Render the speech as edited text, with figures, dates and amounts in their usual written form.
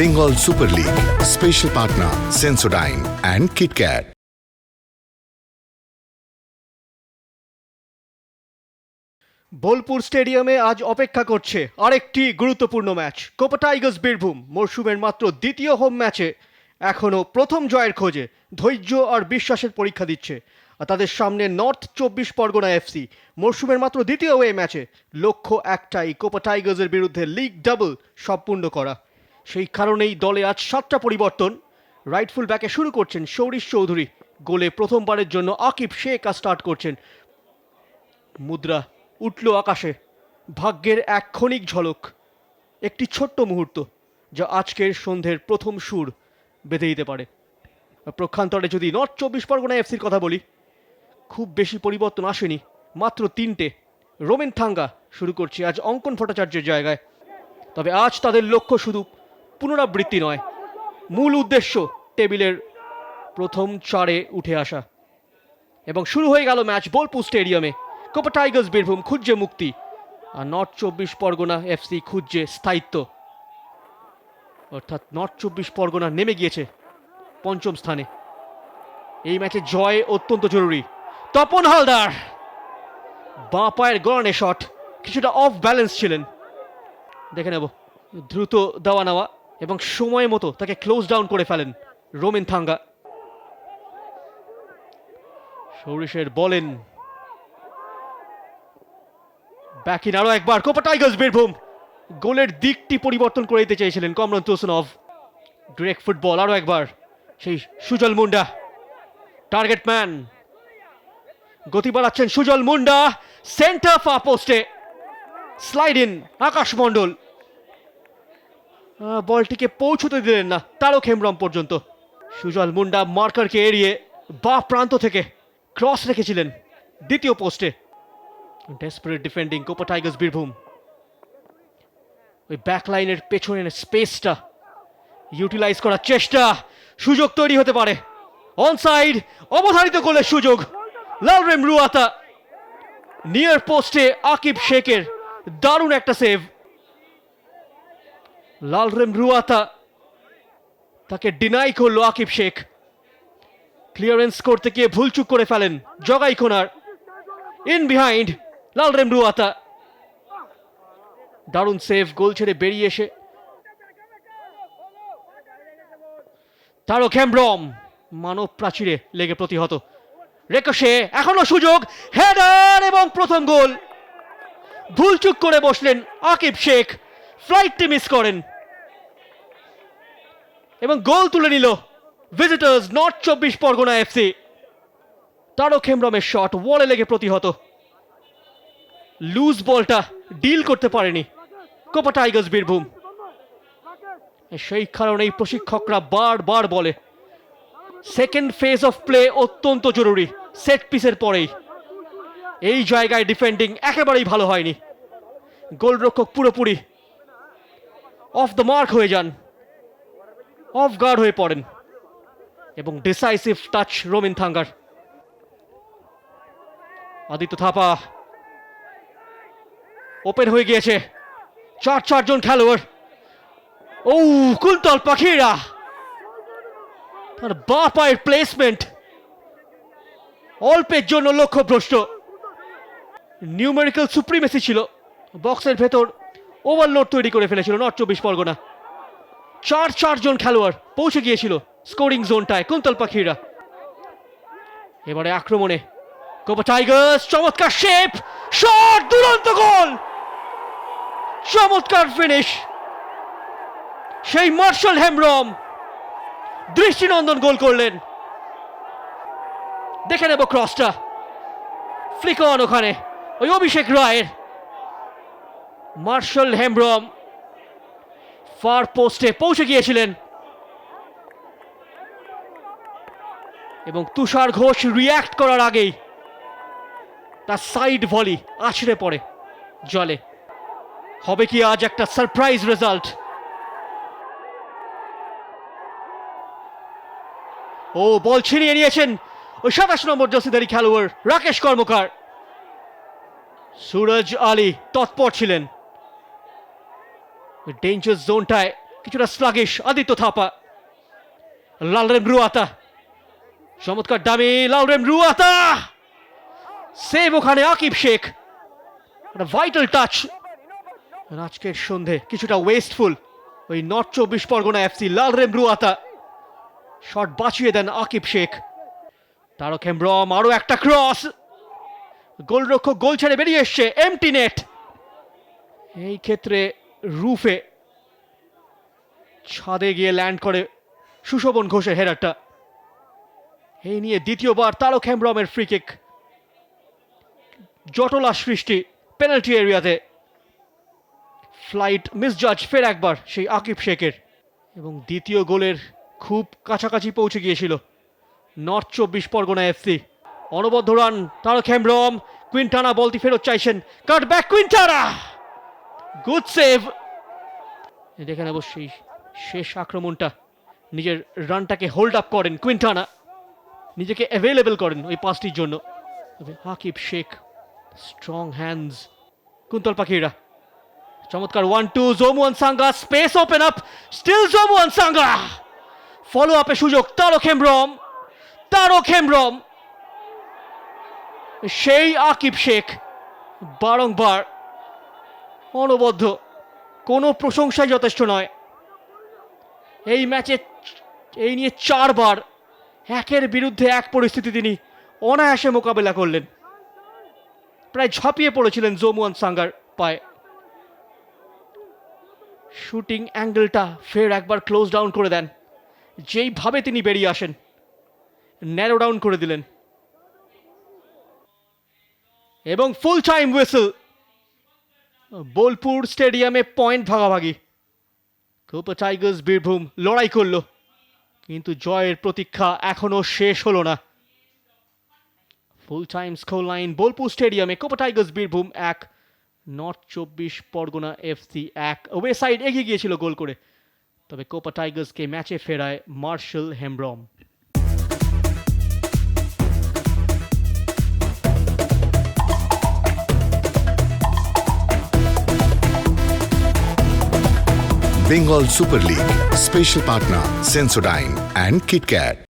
Bengal Super League. Special partner Sensodyne and KitKat. Bolpur স্টেডিয়ামে আজ অপেক্ষা করছে আরেকটি গুরুত্বপূর্ণ ম্যাচ। কোপা টাইগার্স বীরভূম মরশুমের মাত্র দ্বিতীয় হোম ম্যাচে এখনও প্রথম জয়ের খোঁজে ধৈর্য আর বিশ্বাসের পরীক্ষা দিচ্ছে। আর তাদের সামনে নর্থ 24 পরগনা এফসি মরশুমের মাত্র দ্বিতীয় ওয়ে ম্যাচে লক্ষ্য একটাই, কোপা টাইগার্সের বিরুদ্ধে লিগ ডাবল সম্পূর্ণ করা। সেই কারণেই দলে আজ 7টা পরিবর্তন। রাইটফুল ব্যাকে শুরু করছেন সৌরিশ চৌধুরী, গোলে প্রথমবারের জন্য আকিব শেখ স্টার্ট করছেন। মুদ্রা উঠল আকাশে, ভাগ্যের এক ক্ষণিক ঝলক, একটি ছোট্ট মুহূর্ত যা আজকের সন্ধ্যের প্রথম সুর বেঁধে দিতে পারে। প্রক্ষান্তরে যদি নর্থ 24 পরগনা এফসির কথা বলি, খুব বেশি পরিবর্তন আসেনি, মাত্র 3টে। রোমেন থাঙ্গা শুরু করছে আজ অঙ্কন ভট্টাচার্যের জায়গায়। তবে আজ তাদের লক্ষ্য শুধু পুনরাবৃত্তি নয়, মূল উদ্দেশ্য টেবিলের প্রথম 4-এ উঠে আসা। এবং শুরু হয়ে গেল ম্যাচ বোলপুর স্টেডিয়ামে। কোপা টাইগার্স বীরভূম খুঁজছে মুক্তি, আর নর্থ 24 পরগনা এফসি খুঁজছে স্থায়িত্ব। অর্থাৎ নর্থ 24 পরগনা নেমে গিয়েছে পঞ্চম স্থানে। এই ম্যাচে জয় অত্যন্ত জরুরি। তপন হালদার বাঁ পায়ের গড়ানে শট, কিছুটা অফ ব্যালেন্স ছিলেন। দেখে নেব, দ্রুত দেওয়া নেওয়া এবং সময় মতো তাকে ক্লোজ ডাউন করে ফেলেন রোমেন থাঙ্গা। সৌরিশের বলেন ব্যাকিন আরো একবার কোপা টাইগার্স বীরভূম। গোলের দিকটি পরিবর্তন করে দিতে চেয়েছিলেন কমরন তোসনভ। ডিরেক্ট ফুটবল আরো একবার, সেই সুজল মুন্ডা টার্গেট ম্যান, গতি বাড়াচ্ছেন সুজল মুন্ডা, সেন্টার ফা পোস্টে স্লাইড ইন আকাশ মণ্ডল। বলটিকে পৌঁছতে দিলেন না তারক হেমব্রম পর্যন্ত। সুজল মুন্ডা মার্কারকে এড়িয়ে বা প্রান্ত থেকে ক্রস রেখেছিলেন দ্বিতীয় পোস্টে। Desperate defending Copa Tigers Birbhum. ওই ব্যাকলাইনের পেছনের স্পেসটা ইউটিলাইজ করার চেষ্টা, সুযোগ তৈরি হতে পারে। অনসাইড, অবধারিত গোলের সুযোগ। লালরেম রুয়াতা নিয়ার পোস্টে আকিব শেখের দারুণ একটা সেভ। লালরেম রুয়াতা তাকে ডিনাই করলো আকিব শেখ। ক্লিয়ারেন্স করতে গিয়ে ভুলচুক করে ফেলেন জগাই কোনার। ইন বিহাইন্ড লালরেম রুয়াতা, দারুণ সেভ। গোল ছেড়ে বেরিয়ে এসে তারক হেমব্রম মানব প্রাচীরে লেগে প্রতিহত। রেকোশে, এখনো সুযোগ, হেডার এবং প্রথম গোল। ভুলচুক করে বসলেন আকিব শেখ, ফ্লাইটটি মিস করেন এবং গোল তুলে নিল visitors north 24 Parganas FC. Tarak হেমব্রমের শট ওয়ালে লেগে প্রতিহত। লুজ বলটা ডিল করতে পারেনি কোপা টাইগার্স বীরভূম। সেই কারণেই প্রশিক্ষকরা বারবার বলে সেকেন্ড ফেজ অফ প্লে অত্যন্ত জরুরি সেট পিসের পরেই। এই জায়গায় ডিফেন্ডিং একেবারেই ভালো হয়নি। গোলরক্ষক পুরোপুরি অফ দ্য মার্ক হয়ে যান, অফ গার্ড হয়ে পড়েন এবং ডিসাইসিভ টাচ রোমেন থাঙ্গার। আদিত্য থাপা ওপেন হয়ে গিয়েছে, 4 জন খেলোয়াড়। ও কুন্তল পাখিরা, তার বাঁ পায়ের প্লেসমেন্ট অল্পের জন্য লক্ষ্যভ্রষ্ট। নিউমেরিক্যাল সুপ্রিমেসি ছিল, বক্সের ভেতর ওভারলোড তৈরি করে ফেলেছিল নর্থ 24 পরগনা। 4 জন খেলোয়াড় পৌঁছে গিয়েছিল স্কোরিং জোনটায় কুন্তল পাখিরা। এবারে আক্রমণে কোপা টাইগার্স, চমৎকার শেপ, শট, দুরন্ত গোল, চমৎকার ফিনিশ। সেই মার্শাল হেমব্রম দৃষ্টিনন্দন গোল করলেন। দেখে নেব ক্রসটা, ফ্লিক অন ওখানে ওই অভিষেক রায়ের। মার্শাল হেমব্রম ফার পোস্টে পৌঁছে গিয়েছিলেন এবং তুষার ঘোষ রিয়্যাক্ট করার আগেই তার সাইড ভলি আছড়ে পড়ে জলে। হবে কি আজ একটা সারপ্রাইজ রেজাল্ট? ও বল ছিনিয়ে নিয়েছেন ওই 27 নম্বর জার্সিধারী খেলোয়াড় রাকেশ কর্মকার। সুরজ আলী তৎপর ছিলেন ডেঞ্জার জোনটায় কিছুটা স্লাগিশ আদিত্য থাপা। লালরেম রুয়াতা, চমৎকার ডামি, লালরেম রুয়াতা সেভ ওখানে আকিব শেখ। Vital touch. আজকের সন্ধে কিছুটা ওয়েস্টফুল ওই নর্থ 24 পরগনা এফসি। লালরেম রুয়াতা শট বাঁচিয়ে দেন আকিব শেখ। তারক হেমব্রম, আরো একটা ক্রস, গোলরক্ষক গোল ছেড়ে বেরিয়ে এসছে, এমটি নেট। এই ক্ষেত্রে রুফে ছাদে গিয়ে ল্যান্ড করে সুশোভন ঘোষের হেডারটা। এই নিয়ে দ্বিতীয়বার তারক হেমব্রমের ফ্রি কিক। জটলা সৃষ্টি পেনাল্টি এরিয়াতে, ফ্লাইট মিসজাজ ফের একবার সেই আকিব শেখের, এবং দ্বিতীয় গোলের খুব কাছাকাছি পৌঁছে গিয়েছিল নর্থ 24 পরগনা এফসি। অনবদ্য রান তারক হেমব্রম, কুইন্টানা বলটি ফেরত চাইছেন, কাট ব্যাক কুইন্টানা, গুড সেভ। দেখেন অবশ্যই শেষ আক্রমণটা নিজের রানটাকে হোল্ড আপ করেন কুইন্টানা, নিজেকে অ্যাভেলেবল করেন ওই পাসটির জন্য। আকিব শেখ, স্ট্রং হ্যান্ডস, কুন্তল পাখিরা, চমৎকার 1-2, Zomuan Sanga, space open up, still Zomuan Sanga, follow আপে সুযোগ তারক হেমব্রম, তারক হেমব্রম, সেই আকিব শেখ বারংবার অনবদ্য, কোনো প্রশংসাই যথেষ্ট নয়। এই ম্যাচে এই নিয়ে 4 বার 1-এর বিরুদ্ধে 1 পরিস্থিতি তিনি অনায়াসে মোকাবেলা করলেন। প্রায় ঝাঁপিয়ে পড়েছিলেন জোমুয়ান সাঙ্গার পায়ে। শুটিং অ্যাঙ্গেলটা ফের একবার ক্লোজ ডাউন করে দেন, যেইভাবে তিনি বেরিয়ে আসেন ন্যারো ডাউন করে দিলেন, এবং ফুল টাইম হুইসেল। বোলপুর স্টেডিয়ামে পয়েন্ট ভাগাভাগি। কোপা টাইগার্স বীরভূম লড়াই করল, কিন্তু জয়ের প্রতীক্ষা এখনো শেষ হলো না। Full time score line Bolpur স্টেডিয়ামে Copa Tigers Birbhum 1, north 24 Parganas FC 1। Away side এগিয়ে গিয়েছিল গোল করে, তবে কোপা টাইগার্সকে ম্যাচে ফেরায় Marshal Hembram. Bengal Super League. Special partner Sensodyne and KitKat.